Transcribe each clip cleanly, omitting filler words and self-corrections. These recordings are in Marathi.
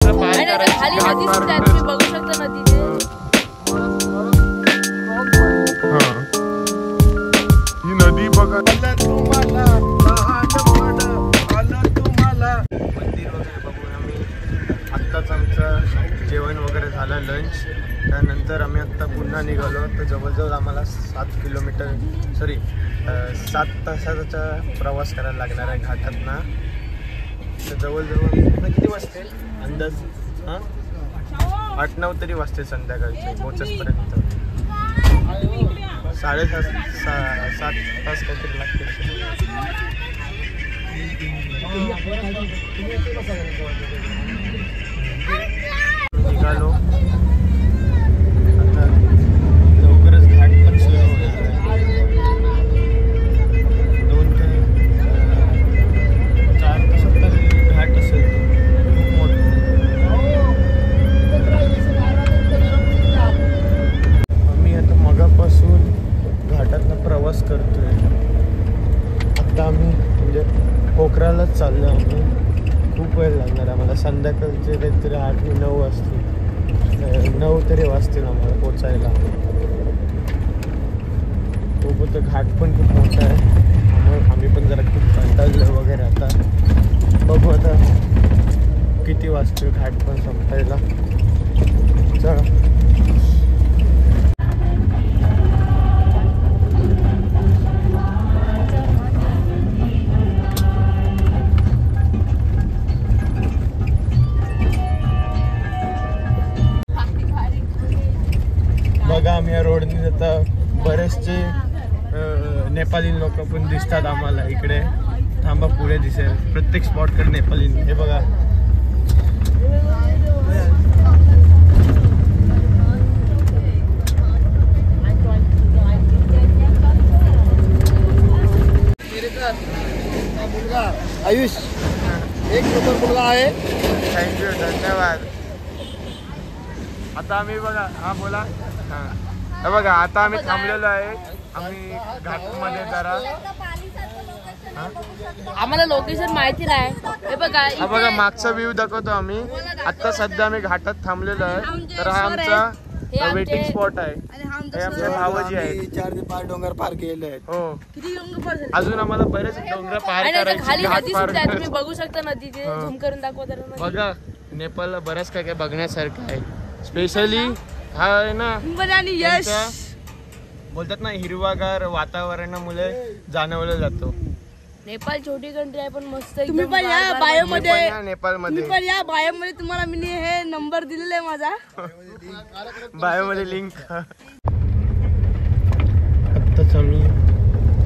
डोंगर पार करायची बघू शकता नदीचे। ही नदी बघा तुम्हाला मंदिर वगैरे बघून आम्ही आत्ताच आमचं जेवण वगैरे झालं लंच। त्यानंतर आम्ही आत्ता पुन्हा निघालो तर जवळजवळ आम्हाला 7 किलोमीटर 7 तासाचा प्रवास करायला लागणार आहे घाटातना। तर जवळजवळ किती वाजते अंदाज 8-9 तरी वाजते संध्याकाळचे पोहोचेपर्यंत। 7.5 तास काहीतरी लागतील। निघालो आता लवकरच घाट पण सुरू होणार आहे। 2 ते 4 तासात तर घाट असेल तो खूप मोठा। आम्ही आता मगापासून घाटातनं प्रवास करतोय। आता आम्ही म्हणजे पोखरालाच चाललो आम्ही। खूप वेळ लागणार आम्हाला, संध्याकाळचे काहीतरी 8-9 वाजतील, 9 तरी वाजतील आम्हाला पोचायला। सोबत घाट पण खूप मोठा आहे त्यामुळे आम्ही पण जरा खूप कंटाळलो वगैरे। आता बघू आता किती वाजतील घाट पण संपायला। चला बघा आम्ही या रोडने आता बरेचसे नेपाली लोक पण दिसतात आम्हाला इकडे। थांबा पुढे दिसेल प्रत्येक स्पॉटकडे नेपाली। हे बघा आयुष एक नंबर मुलगा आहे। थँक्यू धन्यवाद। आता आम्ही बघा हा बोला हे बघा आता आम्ही थांबलेलो आहे। आम्ही घाटमध्ये जरा आम्हाला लोकेशन माहिती नाही। हे बघा हा बघा मागचा व्ह्यू दाखवतो आम्ही। आता सध्या आम्ही घाटात थांबलेलो आहे। तर हा आमचा वेटिंग स्पॉट आहे। हे आमचे भावजी आहेत। 4 ते 5 डोंगर पार केले आहेत। हो अजून आम्हाला बरेच डोंगर पार करायचे। खाली नदी सुद्धा आहे, तुम्ही बघू शकता नदीचे। झूम करून दाखवा जरा। बघा नेपाळला बरंच काय काय बघण्यासारखं आहे। स्पेशली हा आहे ना बोलतात ना हिरवागार वातावरणामुळे जाणवलं जातो। नेपाळ छोटी कंट्री आहे पण मस्त। तुम्ही पण या बायोमध्ये, नेपाळमध्ये पण या बायोमध्ये तुम्हाला मी हे नंबर दिलेला आहे माझा। बायोमध्ये लिंक। आत्ताच आम्ही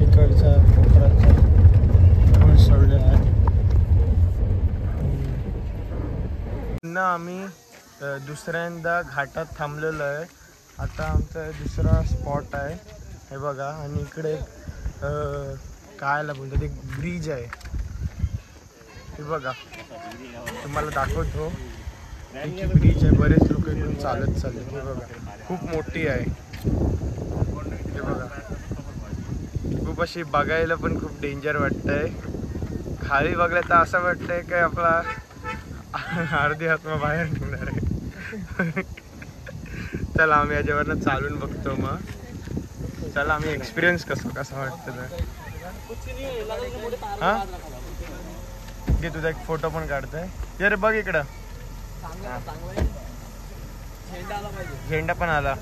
इकडचा कोकराचा सोडलेला आहे। पुन्हा आम्ही दुसऱ्यांदा घाटात थांबलेलो आहे। आता आमचा दुसरा स्पॉट आहे हे बघा। आणि इकडे कायला बोलतात एक ब्रिज आहे हे बघा तुम्हाला दाखवतो। एक ब्रिज आहे, बरेच लोक इकडून चालत चालले। हे बघा खूप मोठी आहे हे बघा। खूप अशी बघायला पण खूप डेंजर वाटतंय। खाली बघलं तर असं वाटतंय काय आपला अर्धी आत्मा बाहेर निघणार आहे। चला आम्ही याच्यावरनं चालून बघतो मग। चला आम्ही एक्सपिरियन्स कसं वाटतं तर हा घे तुझा एक फोटो पण काढतोय। ये रे बघ इकडं झेंडा पण आला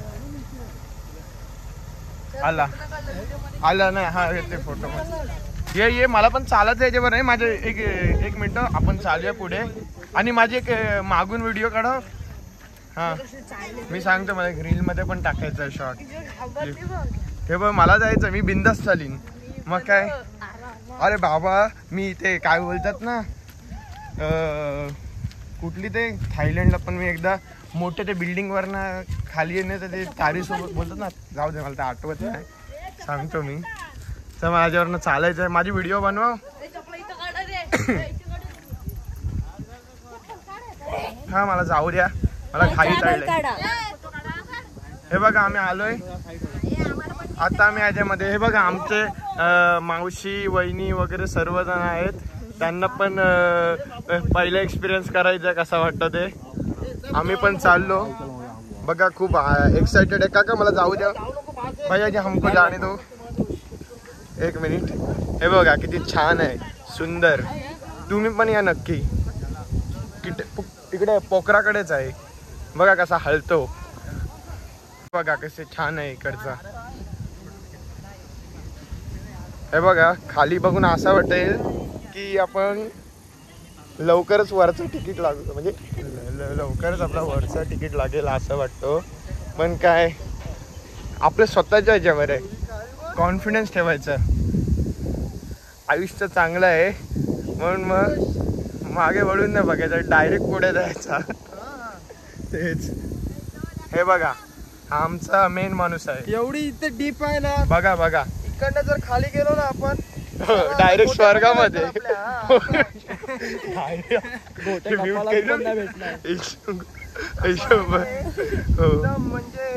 नाही हा येते फोटो पण। ये मला पण चालत याच्यावर नाही माझे एक मिनिट आपण चालूया पुढे। आणि माझी एक मागून व्हिडिओ काढा। हा मी सांगतो मला एक रील मध्ये पण टाकायचं आहे शॉर्ट। हे बघ मला जायचं मी बिंदास चालीन मग काय। अरे बाबा मी इथे काय बोलतात ना कुठली ते थायलंडला पण मी एकदा मोठे ते बिल्डिंग वरनं खाली येणे तर ते तारीसोबत बोलतात ना। जाऊ दे मला तर आठवत नाही सांगतो मी। तर माझ्यावरनं चालायचं आहे। माझी व्हिडिओ बनवा। हा मला जाऊ द्या मला घाई चाललंय। हे बघा आम्ही आलोय आता आम्ही याच्यामध्ये। हे बघा आमचे मावशी वहिनी वगैरे सर्वजण आहेत। त्यांना पण पहिला एक्सपिरियन्स करायचा कसा वाटतं ते आम्ही पण चाललो बघा. खूप एक्साइटेड आहे. काका मला जाऊ द्या भैया जी हमको जाने दो. एक मिनिट. हे बघा किती छान आहे, सुंदर. तुम्ही पण या नक्की. तिकडे पोखराकडेच आहे बघा कसा हलतो. बघा कसे छान आहे इकडचा. हे बघा खाली बघून असं वाटेल की आपण लवकरच वरचं तिकीट लागतो, म्हणजे लवकरच आपला वरचं तिकीट लागेल असं वाटतं. पण काय आपल्या स्वतःच्या ह्याच्यावर आहे, कॉन्फिडन्स ठेवायचा. आयुष्य चांगलं आहे म्हणून मग मागे वळून नाही बघायचं, डायरेक्ट पुढे जायचा. तेच. हे बघा हा आमचा मेन माणूस आहे. एवढी इथे डीप आहे ना. बघा बघा इकडनं जर खाली गेलो ना आपण डायरेक्ट स्वर्गामध्ये. म्हणजे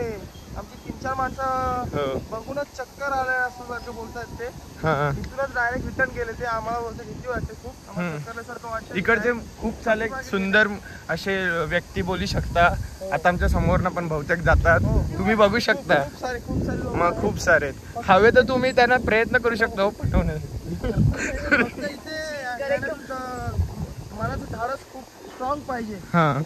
आमची 3-4 माणसं बघूनच चक्कर आलाय असं बोलतात ते. इथूनच डायरेक्ट रिटर्न गेले ते. आम्हाला बोलतात भीती वाटते खूप, चक्करल्यासारखं वाटतं. इकडचे खूप सारे सुंदर असे व्यक्ती बोलू शकता. आता आमच्या समोरनं पण बहुतेक जातात, तुम्ही बघू शकता. खूप सारे मग खूप सारे हवे तर तुम्ही त्यांना प्रयत्न करू शकता पटवण्याचा. मनाचं धाडस खूप स्ट्रॉंग पाहिजे. हा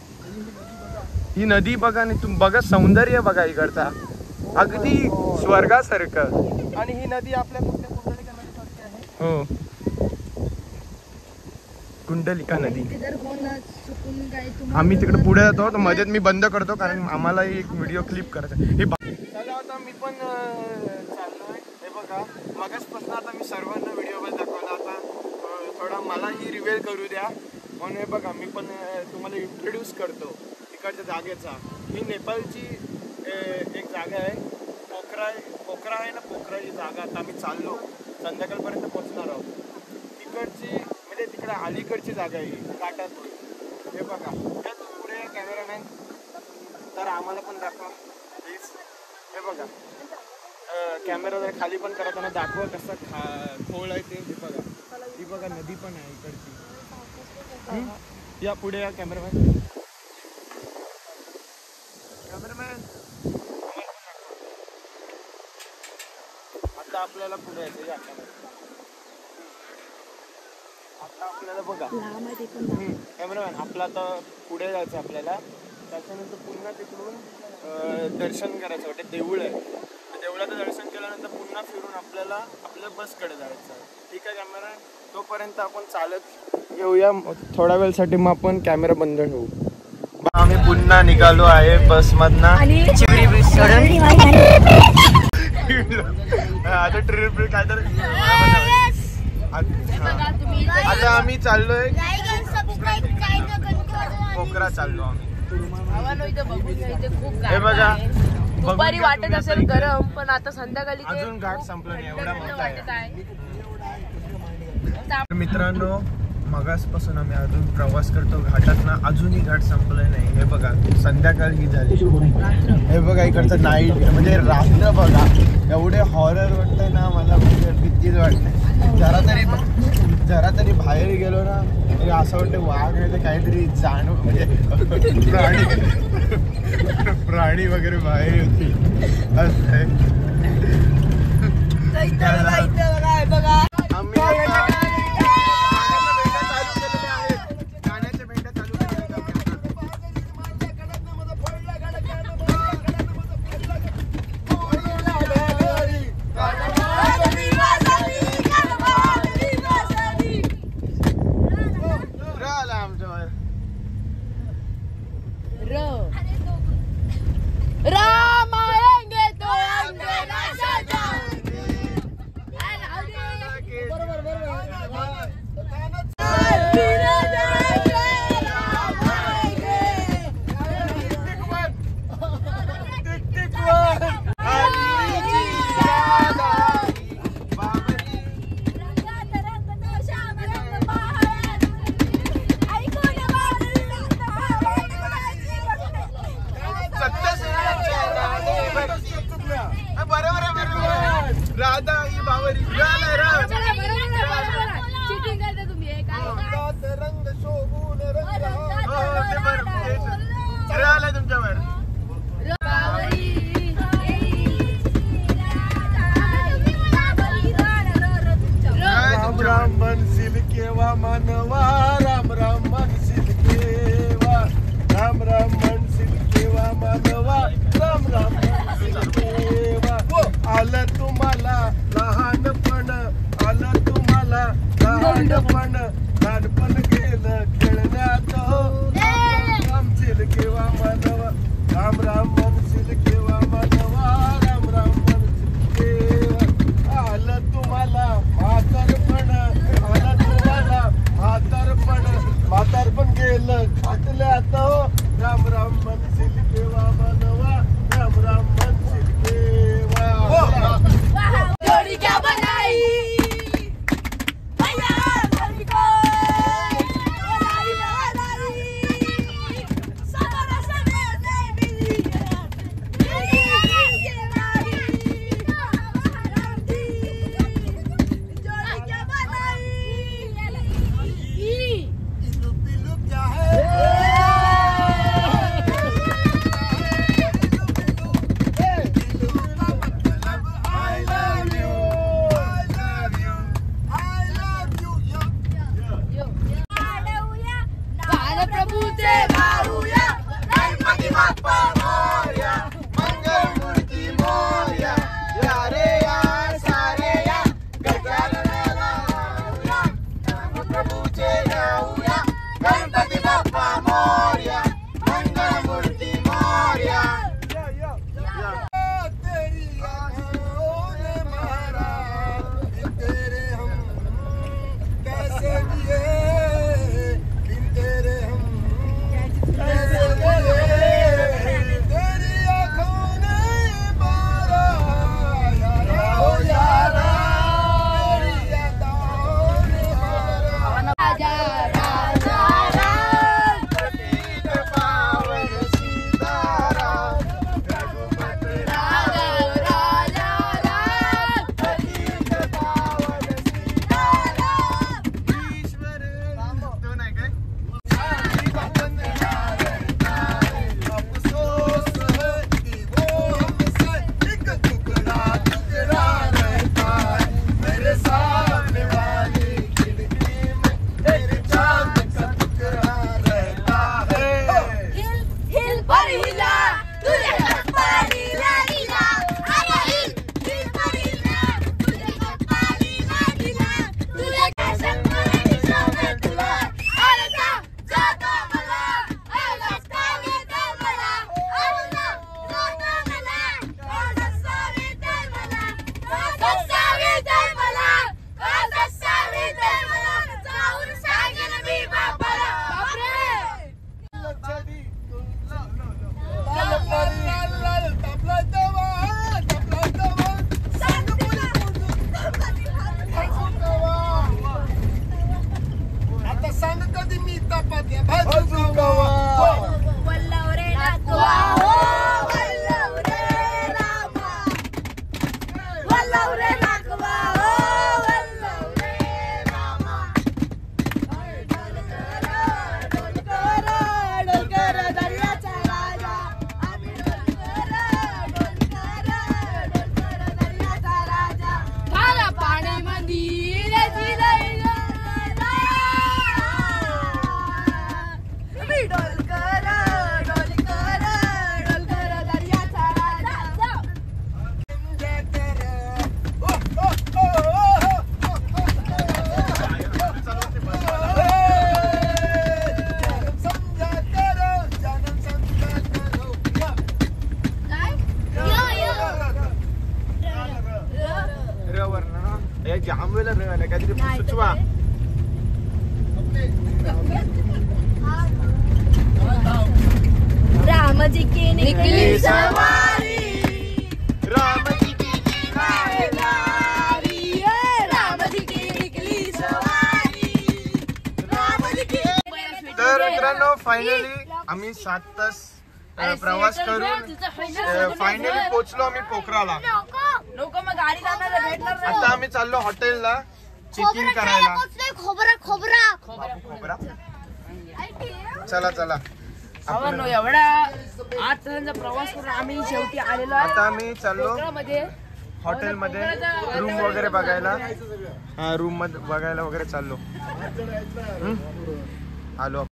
ही नदी बघा आणि तुम्ही बघा सौंदर्य बघा इकडचा, अगदी स्वर्गासारखं. आणि ही नदी आपल्या कुंडलिका नदीसारखी आहे. हो कुंडलिका नदी. आम्ही तिकडे पुढे जातो तर मध्येच मी बंद करतो कारण आम्हाला एक व्हिडिओ क्लिप करायचा. चला आता मी पण चाललोय. हे बघा मगाचपासून आता मी सर्वांना व्हिडिओ मध्ये दाखवला. आता थोडा मलाही रिव्हील करू द्या म्हणून हे बघा मी पण तुम्हाला इंट्रोड्यूस करतो इकडच्या जागेचा. ही नेपाळची एक जागा आहे, पोखरा आहे ना, पोखरा ही जागा. आता आम्ही चाललो, संध्याकाळपर्यंत पोहोचणार आहोत. तिकडची म्हणजे तिकडे अलीकडची जागा आहे काटातून. हे बघा पुढे कॅमेरामॅन तर आम्हाला पण दाखवा प्लीज. हे बघा कॅमेरा जर खाली पण करा त्यांना दाखवा कसं खोल आहे ते. हे बघा ही बघा नदी पण आहे इकडची. या पुढे या कॅमेरामॅन. आता आपल्याला पुढे यायचं या आता आपल्याला बघा कॅमेरामॅन आपला आता पुढे जायचं आपल्याला. त्याच्यानंतर पुन्हा तिकडून दर्शन करायचं वाटते. देऊळ आहे, देवळाचं दर्शन केल्यानंतर पुन्हा फिरून आपल्याला आपल्या बसकडे जायचं. ठीक आहे कॅमेरा, तोपर्यंत आपण चालत येऊया थोड्या वेळसाठी. मग आपण कॅमेरा बंद ठेवू. आम्ही पुन्हा निघालो आहे बसमधनं. आता ट्रिप काहीतरी आता आम्ही चाललोय पोखरा चाललो आम्ही. हे बघा दुपारी वाटत असेल गरम पण आता संध्याकाळी अजून घाट संपला नाही, एवढा मोठा आहे. मित्रांनो मगासपासून आम्ही अजून प्रवास करतो घाटातनं, अजूनही घाट संपलाय नाही. हे बघा संध्याकाळ ही झाली. हे बघा इकडचं नाईट म्हणजे रात्र बघा एवढे हॉरर वाटतंय ना मला, म्हणजे भीतीच वाटते. जरा तरी बाहेर गेलो ना तरी असं वाटतं वाघ आहे तर काहीतरी जाणव म्हणजे प्राणी वगैरे बाहेर होती. राम राम म्हणशील केव्हा मानवा राम राम म्हणशील केव्हा आलं तुम्हाला म्हातारपण आलं तुम्हाला म्हातारपण गेलं खाटल्यात हो राम राम म्हणशील केव्हा मानवा राम राम म्हणशील केव्हा जोड़ी क्या बनाई भैया लड़की को बनाई बनाई सबर से मैं मिली जोड़ी क्या बनाई इलू पिलू क्या है प्रभूचे मारूया गणपती बाप्पा मोरया मंगलमूर्ती मोरया या रे या सारे या गजाननाला लावूया प्रभूचे गाऊया गणपती बाप्पा मोरया मंगलमूर्ती मोरया तेरी आँखों ने मारा तेरे हम कैसे जिए बिन तेरे हम कैसे जिए तेरी आँखों ने मारा यारा ओ यारा तेरी यादों ने मारा राजा राजा राम कटील पावन सीताराम रघुपत राजा राजा राम कटील पावन सीताराम ईश्वर तो नाही काय अफसोस है कि वो हमसे एक टुकड़ा टुकड़ा रहता है मेरे सामने वाली खिड़की में तेरे चांद का टुकड़ा रहता है हिल हिल पर हिला तुझे पानी लागला अरे हिल हिल पर हिला तुझे पानी लागला तुझे कैसे कोणी सोबत तुला अरे जातो मला रस्ता येतो मला अरे जातो मला रस्ता येतो मला रस्ता येतो मला रस्ता येतो मला जाऊन सांगेन मी बापाला बापरे आता सांग कधी मी तपात्या भाजू कवा वल्लव रे नातवा हो वल्लव रे रामा वल्लव रे नातवा हो वल्लव रे रामा डोलकर दर्याचा राजा आम्ही डोलकर दर्याचा राजा खाला पाणी मंदिर डोलकर दर्याचा राजा जाम वेळेला रवायला काहीतरी सुचवा राम जी की निकली सवारी राम जी की गाड़ी राम जी की निकली सवारी राम जी की तर मित्रांनो फायनली आम्ही 7 तास प्रवास करून फायनली पोहोचलो आम्ही पोखराला. लोक मग गाडी जाणार भेटणार नाही. आता आम्ही चाललो हॉटेलला चेक इन करायला. खोबरा चला चला आम्हाला एवढा 8 तासांचा प्रवास करून आम्ही शेवटी आलेलो आहे. आता आम्ही चाललो मध्ये हॉटेलमध्ये रूम वगैरे बघायला. रूम मध्ये बघायला वगैरे चाललो. आलो